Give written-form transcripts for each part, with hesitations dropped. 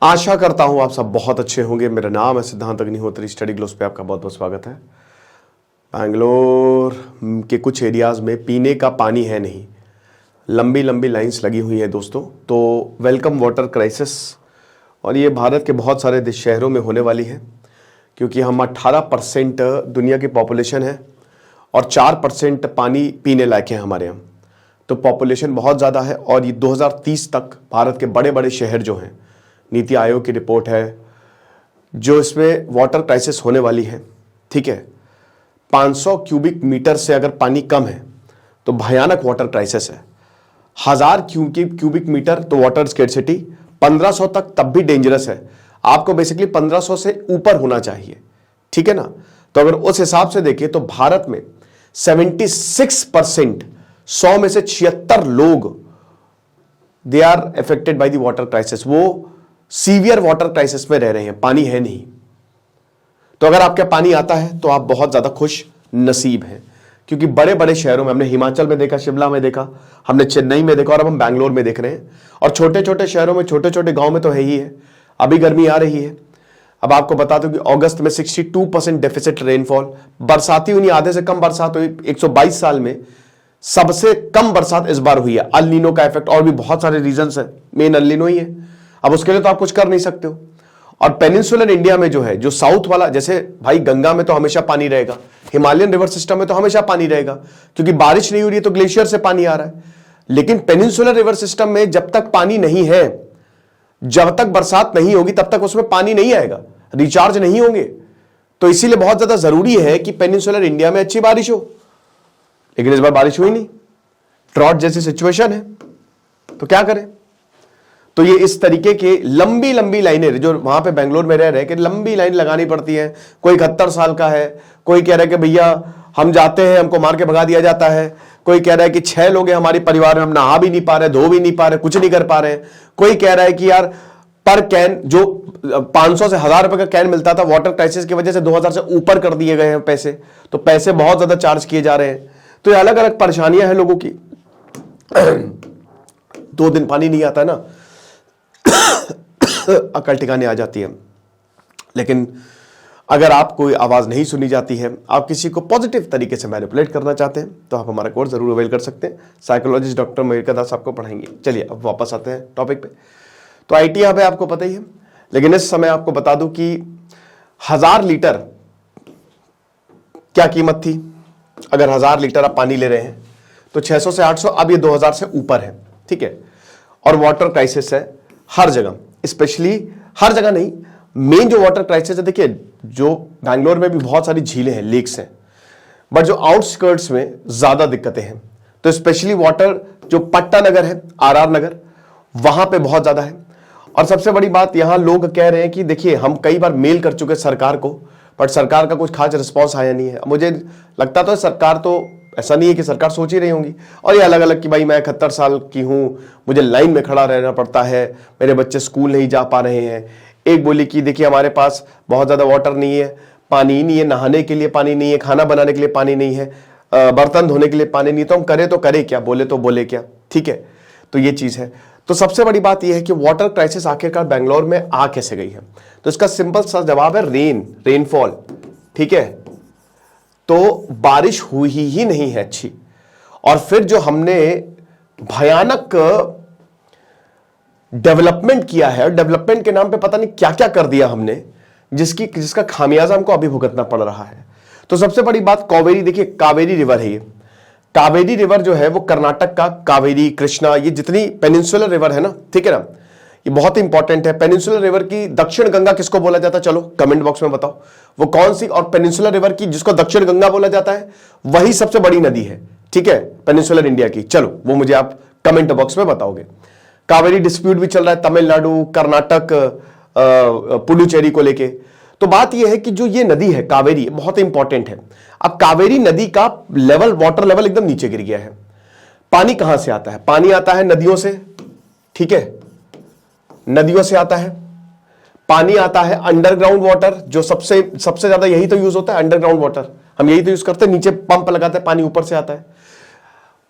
आशा करता हूं आप सब बहुत अच्छे होंगे। मेरा नाम है सिद्धांत अग्निहोत्री। स्टडी ग्लोस पे आपका बहुत बहुत स्वागत है। बैंगलोर के कुछ एरियाज में पीने का पानी है नहीं, लंबी लंबी लाइंस लगी हुई है दोस्तों। तो वेलकम वाटर क्राइसिस, और ये भारत के बहुत सारे शहरों में होने वाली है, क्योंकि हम 18% दुनिया की पॉपुलेशन है और 4% पानी पीने लायक है हमारे यहाँ। तो पॉपुलेशन बहुत ज़्यादा है, और ये 2030 तक भारत के बड़े बड़े शहर जो हैं, नीति आयोग की रिपोर्ट है जो इसमें वाटर क्राइसिस होने वाली है। ठीक है, 500 क्यूबिक मीटर से अगर पानी कम है तो भयानक वाटर क्राइसिस है। 1000 क्यूबिक मीटर तो वाटर स्केर्सिटी, 1500 तक तब भी डेंजरस है। आपको बेसिकली 1500 से ऊपर होना चाहिए, ठीक है ना। तो अगर उस हिसाब से देखें तो भारत में 76%, 100 में से 76 लोग they are affected by the water crisis. वो सीवियर वाटर क्राइसिस में रह रहे हैं, पानी है नहीं। तो अगर आपके पानी आता है तो आप बहुत ज्यादा खुश नसीब हैं, क्योंकि बड़े बड़े शहरों में, हमने हिमाचल में देखा, शिमला में देखा, हमने चेन्नई में देखा, और अब हम बैंगलोर में देख रहे हैं। और छोटे छोटे शहरों में, छोटे छोटे गांव में तो है ही है। अभी गर्मी आ रही है। अब आपको बता दूं कि अगस्त में 62% डेफिसिट रेनफॉल, बरसाती हुई, आधे से कम बरसात हुई 122 साल में। सबसे कम बरसात इस बार हुई है। अल नीनो का इफेक्ट, और भी बहुत सारे रीजंस है, मेन अल नीनो ही है। अब उसके लिए तो आप कुछ कर नहीं सकते हो। और पेनिनसुलर इंडिया में जो है, जो साउथ वाला, जैसे भाई गंगा में तो हमेशा पानी रहेगा, हिमालयन रिवर सिस्टम में तो हमेशा पानी रहेगा, क्योंकि बारिश नहीं हो रही है तो ग्लेशियर से पानी आ रहा है। लेकिन पेनिनसुलर रिवर सिस्टम में जब तक पानी नहीं है, जब तक बरसात नहीं होगी, तब तक उसमें पानी नहीं आएगा, रिचार्ज नहीं होंगे। तो इसीलिए बहुत ज्यादा जरूरी है कि पेनिनसुलर इंडिया में अच्छी बारिश हो। लेकिन इस बार बारिश हुई नहीं, ड्रॉट जैसी सिचुएशन है, तो क्या करें। तो ये इस तरीके के लंबी लंबी लाइनें, जो वहां पे बेंगलोर में रह रहे हैं, कि लंबी लाइन लगानी पड़ती है। कोई 71 साल का है, कोई कह रहा है कि भैया हम जाते हैं, हमको मार के भगा दिया जाता है। कोई कह रहा है कि 6 लोग हैं हमारे परिवार में, हम नहा भी नहीं पा रहे, धो भी नहीं पा रहे, कुछ नहीं कर पा रहे हैं। कोई कह रहा है कि यार पर कैन, जो 500 से 1000 रुपए का कैन मिलता था, वाटर क्राइसिस की वजह से 2000 से ऊपर कर दिए गए हैं पैसे। तो पैसे बहुत ज्यादा चार्ज किए जा रहे हैं। तो ये अलग अलग परेशानियां हैं लोगों की। 2 दिन पानी नहीं आता ना, अकल ठिकाने आ जाती है। लेकिन अगर आप कोई आवाज नहीं सुनी जाती है, आप किसी को पॉजिटिव तरीके से मैनिपुलेट करना चाहते हैं, तो आप हमारा कोर्स जरूर अवेल कर सकते हैं। साइकोलॉजिस्ट डॉक्टर मयूर दास आपको पढ़ाएंगे। चलिए अब वापस आते हैं टॉपिक पे। तो आईटी हब है, आपको पता ही है। लेकिन इस समय आपको बता दूं कि 1000 लीटर क्या कीमत थी। अगर 1000 लीटर आप पानी ले रहे हैं तो 600 से 800, अब ये 2000 से ऊपर है, ठीक है। और वाटर क्राइसिस है हर जगह, स्पेशली हर जगह नहीं, मेन जो वाटर क्राइसिस है, देखिए जो बैंगलोर में भी बहुत सारी झीलें हैं, लेक्स हैं, बट जो आउटस्कर्ट्स में ज्यादा दिक्कतें हैं। तो स्पेशली वाटर जो पट्टा नगर है, आरआर नगर, वहां पे बहुत ज्यादा है। और सबसे बड़ी बात, यहां लोग कह रहे हैं कि देखिए हम कई बार मेल कर चुके सरकार को, बट सरकार का कुछ खास रिस्पॉन्स आया नहीं है। मुझे लगता तो सरकार, तो ऐसा नहीं है कि सरकार सोच ही रही होंगी। और ये अलग अलग कि भाई मैं 71 साल की हूं, मुझे लाइन में खड़ा रहना पड़ता है, मेरे बच्चे स्कूल नहीं जा पा रहे हैं। एक बोली कि देखिए हमारे पास बहुत ज्यादा वाटर नहीं है, पानी ही नहीं है, नहाने के लिए पानी नहीं है, खाना बनाने के लिए पानी नहीं है, बर्तन धोने के लिए पानी नहीं, तो हम करें तो करें क्या, बोले तो बोले क्या, ठीक है। तो ये चीज है। तो सबसे बड़ी बात यह है कि वाटर क्राइसिस आखिरकार बैंगलोर में आ कैसे गई है। तो इसका सिंपल सा जवाब है रेनफॉल, ठीक है। तो बारिश हुई ही नहीं है अच्छी, और फिर जो हमने भयानक डेवलपमेंट किया है, डेवलपमेंट के नाम पे पता नहीं क्या क्या कर दिया हमने, जिसका खामियाजा हमको अभी भुगतना पड़ रहा है। तो सबसे बड़ी बात कावेरी, देखिए कावेरी रिवर है ये। कावेरी रिवर जो है वो कर्नाटक का कावेरी, कृष्णा, ये जितनी पेनिनसुलर रिवर है ना, ठीक है ना, ये बहुत इंपॉर्टेंट है। पेनिनसुलर रिवर की दक्षिण गंगा किसको बोला जाता है, चलो कमेंट बॉक्स में बताओ वो कौन सी। और पेनिनसुलर रिवर की जिसको दक्षिण गंगा बोला जाता है, वही सबसे बड़ी नदी है, ठीक है, पेनिनसुलर इंडिया की। चलो वो मुझे आप कमेंट बॉक्स में बताओगे। कावेरी डिस्प्यूट भी चल रहा है तमिलनाडु, कर्नाटक, पुडुचेरी को लेके। तो बात यह है कि जो ये नदी है कावेरी, बहुत इंपॉर्टेंट है। अब कावेरी नदी का लेवल, वाटर लेवल एकदम नीचे गिर गया है। पानी कहां से आता है, पानी आता है नदियों से, ठीक है, नदियों से आता है। पानी आता है अंडरग्राउंड वाटर, जो सबसे ज्यादा यही तो यूज होता है, अंडरग्राउंड वाटर हम यही तो यूज करते हैं, नीचे पंप लगाते हैं, पानी ऊपर से आता है।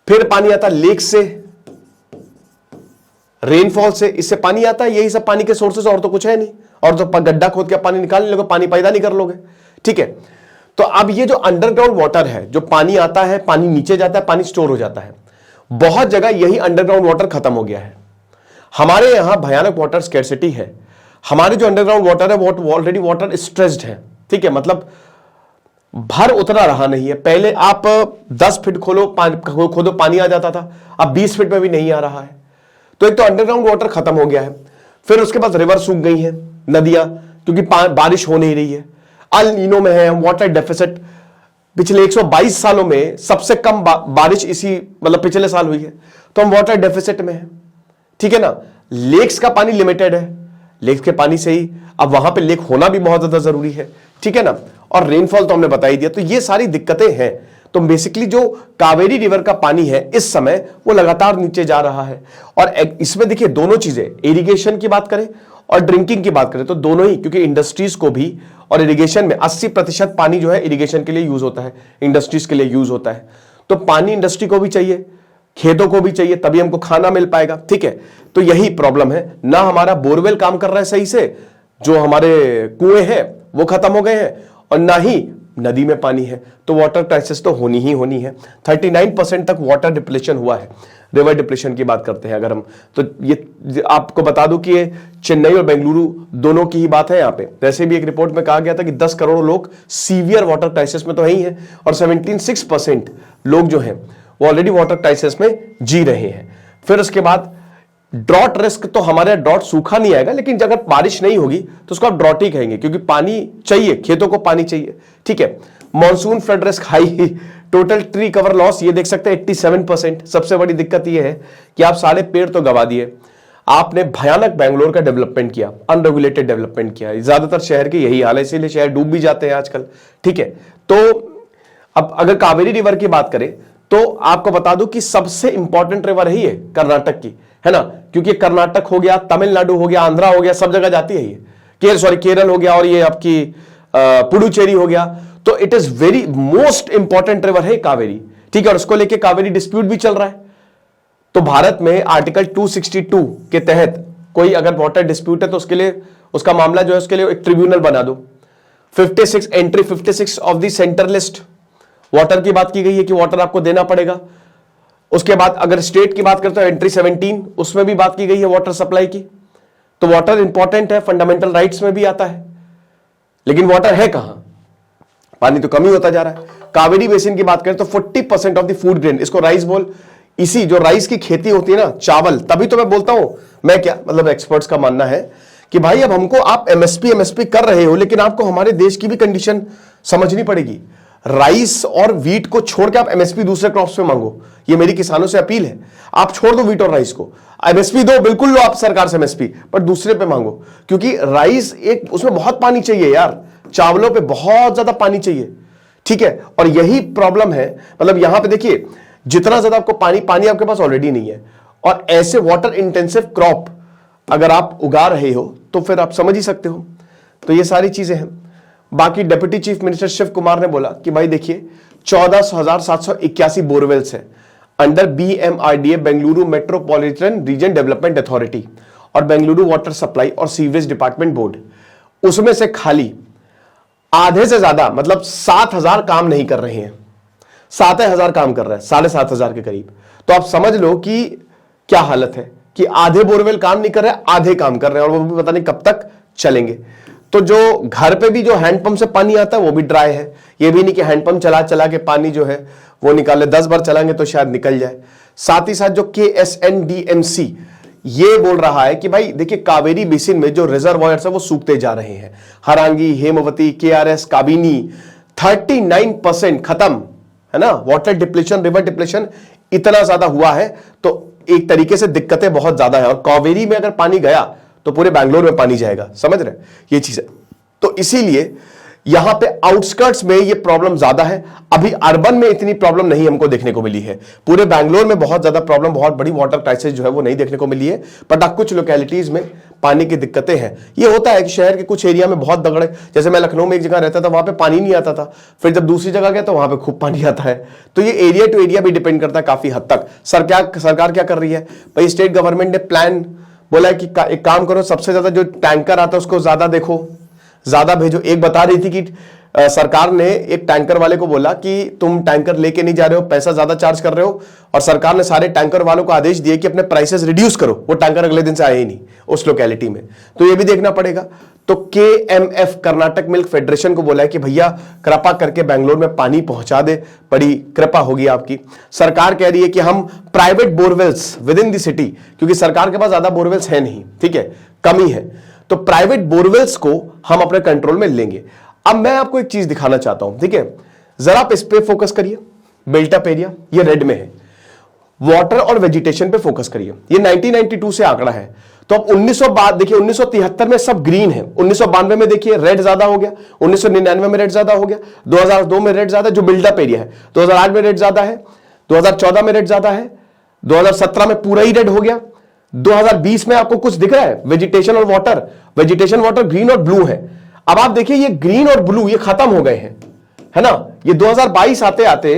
फिर पानी आता है लेक से, रेनफॉल से इससे पानी आता है, यही सब पानी के सोर्सेस, और तो कुछ है नहीं, और तो गड्ढा खोद के पानी निकाल नहीं लोगे, पानी पैदा नहीं कर लोगे। ठीक है, तो अब ये जो अंडरग्राउंड वाटर है, जो पानी आता है, पानी नीचे जाता है, पानी स्टोर हो जाता है, बहुत जगह यही अंडरग्राउंड वाटर खत्म हो गया है। हमारे यहां भयानक वाटर स्कैर्सिटी है। हमारे जो अंडरग्राउंड वाटर है वो ऑलरेडी वाटर स्ट्रेस्ड है। ठीक है, मतलब भर उतना रहा नहीं है। पहले आप 10 फीट खोदो पानी आ जाता था, अब 20 फीट में भी नहीं आ रहा है। तो एक तो अंडरग्राउंड वाटर खत्म हो गया है, फिर उसके बाद रिवर सूख गई है, नदियां, क्योंकि बारिश हो नहीं रही है। अल नीनो में है, वाटर डेफिसिट। पिछले 122 सालों में सबसे कम बारिश इसी मतलब पिछले साल हुई है, तो हम वाटर डेफिसिट में है। ठीक है ना, लेक्स का पानी लिमिटेड है, लेक्स के पानी से ही अब वहां पे लेक होना भी बहुत ज्यादा जरूरी है। ठीक है ना, और रेनफॉल तो हमने बता ही दिया। तो ये सारी दिक्कतें हैं। तो बेसिकली जो कावेरी रिवर का पानी है इस समय वो लगातार नीचे जा रहा है। और इसमें देखिए दोनों चीजें, इरिगेशन की बात करें और ड्रिंकिंग की बात करें तो दोनों ही, क्योंकि इंडस्ट्रीज को भी और इरिगेशन में 80% पानी जो है इरिगेशन के लिए यूज होता है, इंडस्ट्रीज के लिए यूज होता है। तो पानी इंडस्ट्री को भी चाहिए, खेतों को भी चाहिए, तभी हमको खाना मिल पाएगा। ठीक है, तो यही प्रॉब्लम है, ना हमारा बोरवेल काम कर रहा है सही से, जो हमारे कुएं हैं वो खत्म हो गए हैं, और ना ही नदी में पानी है। तो वाटर क्राइसिस तो होनी ही होनी है। 39% तक वाटर डिप्लेशन हुआ है। रिवर डिप्लेशन की बात करते हैं अगर हम, तो ये आपको बता दूं कि ये चेन्नई और बेंगलुरु दोनों की ही बात है। यहां पे वैसे भी एक रिपोर्ट में कहा गया था कि 10 करोड़ लोग सीवियर वाटर क्राइसिस में तो है ही है, और 76% लोग जो हैं वो ऑलरेडी वाटर क्राइसिस में जी रहे हैं। फिर उसके बाद ड्रॉट रिस्क, तो हमारे ड्रॉट सूखा नहीं आएगा, लेकिन अगर बारिश नहीं होगी तो उसको आप ड्रॉट ही कहेंगे, क्योंकि पानी चाहिए, खेतों को पानी चाहिए। ठीक है, monsoon flood risk high, total tree cover loss ये देख सकते हैं 87%। सबसे बड़ी दिक्कत ये है कि आप सारे पेड़ तो गवा दिए, आपने भयानक बैंगलोर का डेवलपमेंट किया, अनरेगुलेटेड डेवलपमेंट किया। ज्यादातर शहर के यही हाल है, इसीलिए शहर डूब भी जाते हैं आजकल। ठीक है, तो अब अगर कावेरी रिवर की बात करें तो आपको बता दूं कि सबसे इंपॉर्टेंट रिवर ही है कर्नाटक की, है ना, क्योंकि कर्नाटक हो गया, तमिलनाडु हो गया, आंध्रा हो गया, सब जगह जाती है ये। केरल हो गया, और ये आपकी पुडुचेरी हो गया। तो it is very most important river है कावेरी। ठीक है, और उसको लेके कावेरी डिस्प्यूट भी चल रहा है। तो भारत में आर्टिकल 262 के तहत कोई अगर वाटर डिस्प्यूट है तो उसके लिए, उसका मामला जो है उसके लिए एक ट्रिब्यूनल बना दो। 56 entry 56 of the centre list water की बात की गई है कि वाटर आपको देना पड़ेगा। उसके बाद अगर स्टेट की बात करते हो एंट्री 17, उसमें भी बात की गई है वाटर सप्लाई की। तो वाटर इंपॉर्टेंट है, फंडामेंटल राइट्स में भी आता है, लेकिन वाटर है कहां, पानी तो कम ही होता जा रहा है। कावेरी बेसिन की बात करें तो 40% ऑफ द फूड ग्रेन, इसको राइस बोल, इसी जो राइस की खेती होती है ना, चावल, तभी तो मैं बोलता हूं, मैं क्या मतलब एक्सपर्ट्स का मानना है कि भाई अब हमको आप एमएसपी कर रहे हो, लेकिन आपको हमारे देश की भी कंडीशन समझनी पड़ेगी। राइस और वीट को छोड़ के आप एमएसपी दूसरे क्रॉप्स पे मांगो, ये मेरी किसानों से अपील है। आप छोड़ दो वीट और राइस को, एमएसपी दो, बिल्कुल लो आप सरकार से एमएसपी, पर दूसरे पे मांगो, क्योंकि राइस एक, उसमें बहुत पानी चाहिए यार, चावलों पे बहुत ज्यादा पानी चाहिए। ठीक है, और यही प्रॉब्लम है। मतलब यहां पे देखिए, जितना ज्यादा आपको पानी आपके पास ऑलरेडी नहीं है, और ऐसे वाटर इंटेंसिव क्रॉप अगर आप उगा रहे हो तो फिर आप समझ ही सकते हो। तो ये सारी चीजें हैं। बाकी deputy chief minister Shiv Kumar ने बोला कि भाई देखिए 14,781 बोरवेल्स हैं under BMRDA, Bengaluru metropolitan region development authority, और बेंगलुरु वाटर सप्लाई और सीवरेज डिपार्टमेंट बोर्ड। उसमें से खाली आधे से ज्यादा मतलब 7,000 काम नहीं कर रहे हैं, 7,000 काम कर रहे हैं, 7,500 के करीब। तो आप समझ लो कि क्या हालत है कि आधे बोरवेल काम नहीं कर रहे, आधे काम कर रहे हैं, और वो भी पता नहीं कब तक चलेंगे। तो जो घर पे भी जो हैंडपंप से पानी आता है वो भी ड्राई है। ये भी नहीं कि हैंडपंप चला चला के पानी जो है वो निकाले, 10 बार चलाएंगे तो शायद निकल जाए। साथ ही साथ जो KSNDMC ये बोल रहा है कि भाई देखिए कावेरी बेसिन में जो रिजर्वॉयर्स है वो सूखते जा रहे हैं। हरांगी, हेमवती, KRS, काबिनी 39% खत्म, है ना। वाटर डिप्लेशन, रिवर डिप्लेशन इतना ज्यादा हुआ है, तो एक तरीके से दिक्कतें बहुत ज्यादा है। और कावेरी में अगर पानी गया तो पूरे बैंगलोर में पानी जाएगा, समझ रहे ये चीज है। तो इसीलिए यहां पे आउटस्कर्ट्स में ये प्रॉब्लम ज्यादा है, अभी अर्बन में इतनी प्रॉब्लम नहीं हमको देखने को मिली है। पूरे बैंगलोर में बहुत ज्यादा प्रॉब्लम, बहुत बड़ी वाटर क्राइसिस जो है वो नहीं देखने को मिली है, बट कुछ लोकेलिटीज में पानी की दिक्कतें हैं। ये होता है कि शहर के कुछ एरिया में बहुत दगड़े, जैसे मैं लखनऊ में एक जगह रहता था, वहां पे पानी नहीं आता था, फिर जब दूसरी जगह गया तो वहां पे खूब पानी आता है। तो ये एरिया टू एरिया भी डिपेंड करता है काफी हद तक। सरकार क्या कर रही है भाई, स्टेट गवर्नमेंट ने प्लान बोला है कि एक काम करो, सबसे ज्यादा जो टैंकर आता है उसको ज्यादा देखो, ज्यादा भेजो। एक बता रही थी कि सरकार ने एक टैंकर वाले को बोला कि तुम टैंकर लेके नहीं जा रहे हो, पैसा ज्यादा चार्ज कर रहे हो, और सरकार ने सारे टैंकर वालों को आदेश दिए कि अपने प्राइसेस रिड्यूस करो। वो टैंकर अगले दिन से आए ही नहीं उस लोकेलिटी में, तो ये भी देखना पड़ेगा। तो KMF कर्नाटक मिल्क फेडरेशन को बोला है कि भैया कृपा करके बेंगलोर में पानी पहुंचा दे, बड़ी कृपा होगी आपकी। सरकार कह रही है कि हम private borewells with in the city, क्योंकि सरकार के पास ज्यादा बोरवेल्स है नहीं, ठीक है, कमी है, तो प्राइवेट बोरवेल्स को हम अपने कंट्रोल में लेंगे। अब मैं आपको एक चीज दिखाना चाहता हूं, ठीक है, जरा आप इस पे फोकस करिए, बिल्टअप एरिया ये रेड में है, वाटर और वेजिटेशन पे फोकस करिए। ये 1992 से आंकड़ा है, तो अब 1900 देखिए 1973 में सब ग्रीन है, 1992 में देखिए रेड ज्यादा हो गया, 1999 में रेड ज्यादा हो गया, 2002 में रेड ज्यादा, जो बिल्डअप एरिया है, 2008 में रेड ज्यादा है, 2014 में रेड ज्यादा है, 2017 में पूरा ही रेड हो गया, 2020 में आपको कुछ दिख रहा है वेजिटेशन और वाटर, वेजिटेशन वाटर ग्रीन और ब्लू है। अब आप देखिए ये ग्रीन और ब्लू ये खत्म हो गए हैं, है ना, ये 2022 आते आते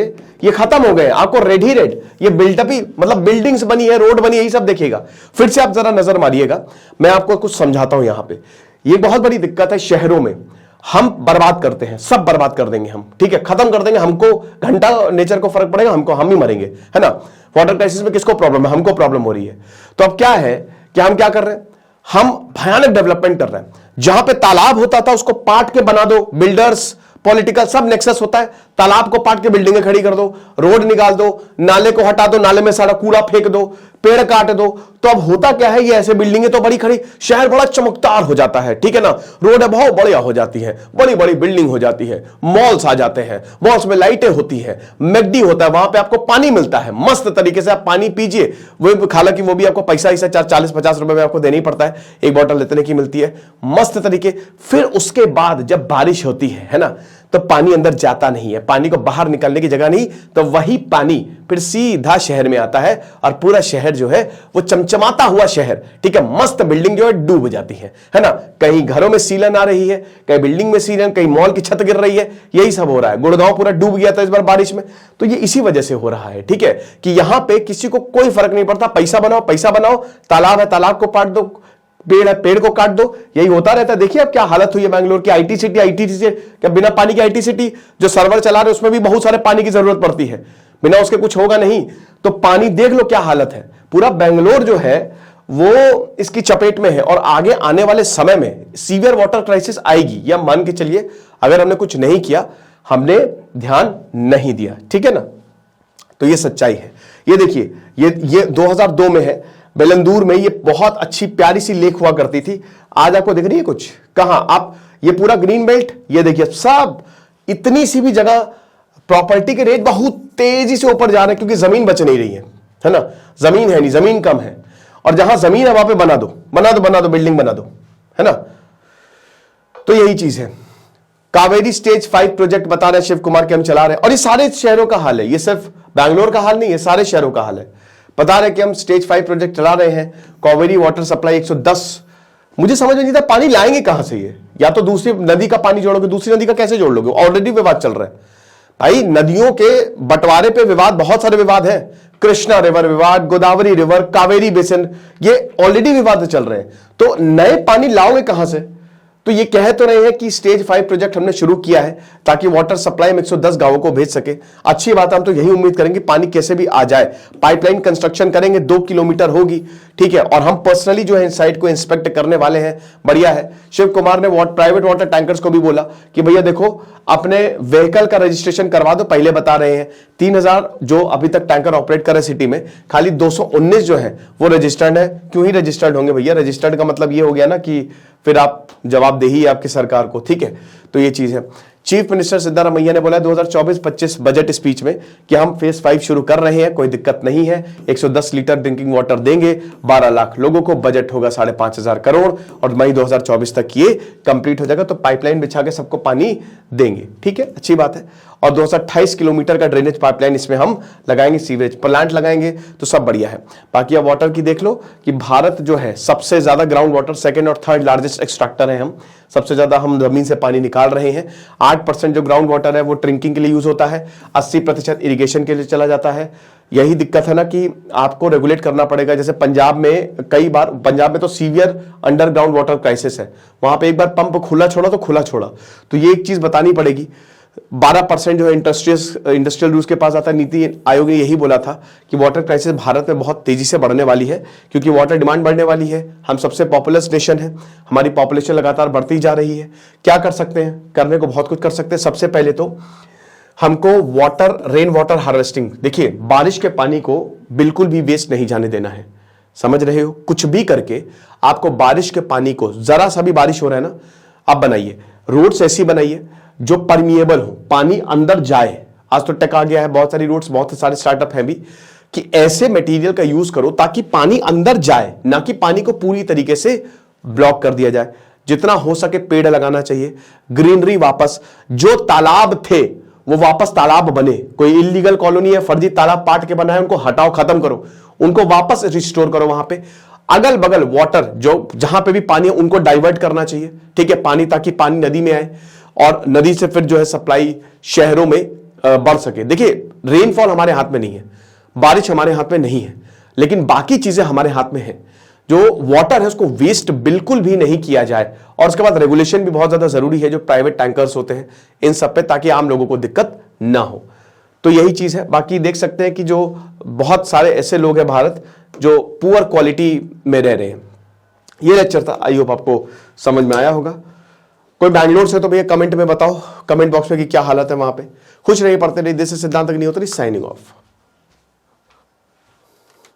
ये खत्म हो गए, आपको रेड ही रेड, ये बिल्डअप ही, मतलब बिल्डिंग्स बनी है, रोड बनी है, यही सब देखिएगा। फिर से आप जरा नजर मारिएगा, मैं आपको कुछ समझाता हूं। यहां पे ये बहुत बड़ी दिक्कत है शहरों में, हम बर्बाद करते हैं, सब बर्बाद कर देंगे हम, ठीक है, खत्म कर देंगे, हमको घंटा नेचर को फर्क पड़ेगा, हमको हम ही मरेंगे, है ना। वाटर क्राइसिस में किसको प्रॉब्लम है, हमको प्रॉब्लम हो रही है। तो अब क्या है कि हम क्या कर रहे हैं, हम भयानक डेवलपमेंट कर रहे हैं। जहां पे तालाब होता था उसको पाट के बना दो, बिल्डर्स पॉलिटिकल सब नेक्सस होता है, तालाब को पाट के बिल्डिंगें खड़ी कर दो, रोड निकाल दो, नाले को हटा दो, नाले में सारा कूड़ा फेंक दो, पेड़ काट दो। तो अब होता क्या है, ये ऐसे बिल्डिंगें तो बड़ी खड़ी, शहर बड़ा चमकदार हो जाता है, ठीक है ना, रोड बहुत बढ़िया हो जाती है, बड़ी बड़ी बिल्डिंग हो जाती है, मॉल्स आ जाते हैं, मॉल्स में लाइटें होती है, मैकडी होता है, वहां पे आपको पानी मिलता है, मस्त तरीके से आप पानी पीजिए। वो हालांकि वो भी आपको पैसा 40-50 रुपए में आपको देना ही पड़ता है, एक बोतल इतने की मिलती है, मस्त तरीके। फिर उसके बाद जब बारिश होती है ना, तो पानी अंदर जाता नहीं है, पानी को बाहर निकलने की जगह नहीं, तो वही पानी फिर सीधा शहर में आता है, और पूरा शहर जो है वो चमचमाता हुआ शहर, ठीक है, मस्त बिल्डिंग जो है डूब जाती है ना। कहीं घरों में सीलन आ रही है, कहीं बिल्डिंग में सीलन, कहीं मॉल की छत गिर रही है, यही सब हो रहा है। गुड़गांव पूरा डूब गया था इस बार बारिश में, तो ये इसी वजह से हो रहा है, ठीक है, कि यहां पे किसी को कोई फर्क नहीं पड़ता, पैसा बनाओ पैसा बनाओ, तालाब है तालाब को पाट दो, पेड़ है पेड़ को काट दो, यही होता रहता है। देखिए अब क्या हालत हुई है बैंगलोर की, IT सिटी से क्या बिना पानी की IT सिटी, जो सर्वर चला रहे उसमें भी बहुत सारे पानी की जरूरत पड़ती है, बिना उसके कुछ होगा नहीं। तो पानी देख लो क्या हालत है, पूरा बैंगलोर जो है वो इसकी चपेट में है, और आगे आने वाले समय में सीवियर वाटर क्राइसिस आएगी, या मान के चलिए अगर हमने कुछ नहीं किया, हमने ध्यान नहीं दिया, ठीक है ना। तो ये सच्चाई है। ये देखिए ये 2002 में है, बेलंदूर में ये बहुत अच्छी प्यारी सी लेक हुआ करती थी, आज आपको दिख रही है कुछ, कहां आप, ये पूरा ग्रीन बेल्ट, ये देखिए सब, इतनी सी भी जगह, प्रॉपर्टी के रेट बहुत तेजी से ऊपर जा रहे हैं, क्योंकि जमीन बच नहीं रही है ना, जमीन है नहीं, जमीन कम है, और जहां जमीन है वहां पे बना दो बिल्डिंग बना दो, है ना। तो यही चीज है। कावेरी स्टेज 5 प्रोजेक्ट बता रहे शिव कुमार के हम चला रहे हैं, और ये सारे शहरों का हाल है, ये सिर्फ बैंगलोर का हाल नहीं, ये सारे शहरों का हाल है। बता रहे कि हम स्टेज 5 प्रोजेक्ट चला रहे हैं, कावेरी वाटर सप्लाई 110। मुझे समझ में नहीं था पानी लाएंगे कहां से, ये या तो दूसरी नदी का पानी जोड़ोगे, दूसरी नदी का कैसे जोड़ लोगे, ऑलरेडी विवाद चल रहा है भाई, नदियों के बंटवारे पे विवाद, बहुत सारे विवाद हैं, कृष्णा रिवर विवाद, गोदावरी रिवर, कावेरी बेसिन, ये ऑलरेडी विवाद चल रहे हैं। तो नए पानी लाओगे कहां से। तो ये कह तो रहे हैं कि स्टेज 5 प्रोजेक्ट हमने शुरू किया है ताकि वाटर सप्लाई में 110 गांवों को भेज सके। अच्छी बात है, हम तो यही उम्मीद करेंगे पानी कैसे भी आ जाए। पाइपलाइन कंस्ट्रक्शन करेंगे, 2 किलोमीटर होगी, ठीक है, और हम पर्सनली जो है साइट को इंस्पेक्ट करने वाले हैं, बढ़िया है। शिव कुमार ने प्राइवेट वाटर टैंकर्स को भी बोला कि भैया देखो अपने व्हीकल का रजिस्ट्रेशन करवा दो, पहले बता रहे हैं 3000 जो अभी तक टैंकर ऑपरेट कर रहे सिटी में, खाली 219 जो है वो रजिस्टर्ड है। क्यों ही रजिस्टर्ड होंगे भैया, रजिस्टर्ड का मतलब ये हो गया ना कि फिर आप जवाबदेही है आपकी सरकार को, ठीक है। तो ये चीज है। चीफ मिनिस्टर सिद्धारमैया ने बोला 2024-25 बजट स्पीच में कि हम फेज 5 शुरू कर रहे हैं, कोई दिक्कत नहीं है, 110 लीटर ड्रिंकिंग वाटर देंगे 12 लाख लोगों को, बजट होगा 5,500 करोड़ और मई 2024 तक ये कंप्लीट हो जाएगा। तो पाइपलाइन बिछा के सबको पानी देंगे, ठीक है, अच्छी बात है। और 228 किलोमीटर का ड्रेनेज पाइपलाइन इसमें हम लगाएंगे, सीवरेज प्लांट लगाएंगे, तो सब बढ़िया है। बाकी अब वाटर की देख लो कि भारत जो है सबसे ज्यादा ग्राउंड वाटर, सेकंड और थर्ड लार्जेस्ट एक्सट्रैक्टर है हम, सबसे ज्यादा हम जमीन से पानी निकाल रहे हैं। 8% जो ग्राउंड वाटर है वो ड्रिंकिंग के लिए यूज होता है, 80% इरिगेशन के लिए चला जाता है। यही दिक्कत है ना कि आपको रेगुलेट करना पड़ेगा। जैसे पंजाब में कई बार, पंजाब में तो सीवियर अंडरग्राउंड वाटर क्राइसिस है, वहां पे एक बार पंप खुला छोड़ा तो खुला छोड़ा। तो ये एक चीज बतानी पड़ेगी। 12% जो है इंडस्ट्रियल रूल्स के पास आता है। नीति आयोग ने यही बोला था कि वाटर क्राइसिस भारत में बहुत तेजी से बढ़ने वाली है, क्योंकि वाटर डिमांड बढ़ने वाली है। हम सबसे पॉपुलस नेशन है, हमारी पॉपुलेशन लगातार बढ़ती जा रही है। क्या कर सकते हैं? करने को बहुत कुछ कर सकते हैं। सबसे पहले तो हमको रेन वाटर हार्वेस्टिंग, देखिए बारिश के पानी को बिल्कुल भी वेस्ट नहीं जाने देना है, समझ रहे हो? कुछ भी करके आपको बारिश के पानी को, जरा सा भी बारिश हो रहा है ना, आप बनाइए रोड्स ऐसी बनाइए जो परमिएबल हो, पानी अंदर जाए। आज तो टेक आ गया है, बहुत सारी रोड्स, बहुत सारे स्टार्टअप हैं भी, कि ऐसे मटेरियल का यूज करो ताकि पानी अंदर जाए, ना कि पानी को पूरी तरीके से ब्लॉक कर दिया जाए। जितना हो सके पेड़ लगाना चाहिए, ग्रीनरी वापस, जो तालाब थे वो वापस तालाब बने। कोई इलीगल कॉलोनी है, फर्जी तालाब पाट के बनाए, उनको हटाओ, खत्म करो, उनको वापस रिस्टोर करो। वहां पे अगल बगल वाटर जो जहां पे भी पानी है उनको डाइवर्ट करना चाहिए, ठीक है, पानी, ताकि पानी नदी में आए और नदी से फिर जो है सप्लाई शहरों में बढ़ सके। देखिए रेनफॉल हमारे हाथ में नहीं है, बारिश हमारे हाथ में नहीं है, लेकिन बाकी चीजें हमारे हाथ में है। जो वाटर है उसको वेस्ट बिल्कुल भी नहीं किया जाए। और उसके बाद रेगुलेशन भी बहुत ज्यादा जरूरी है, जो प्राइवेट टैंकर्स होते हैं इन सब पे, ताकि आम लोगों को दिक्कत ना हो। तो यही चीज है। बाकी देख सकते हैं कि जो बहुत सारे ऐसे लोग हैं भारत जो पुअर क्वालिटी में रह रहे हैं। ये लेक्चर था, आई होप आपको समझ में आया होगा। कोई बैंगलोर से तो भैया कमेंट में बताओ, कमेंट बॉक्स में कि क्या हालत है वहां पे। खुश रहिए, पढ़ते रहिए। दिस इज सिद्धांत अग्निहोत्री साइनिंग ऑफ।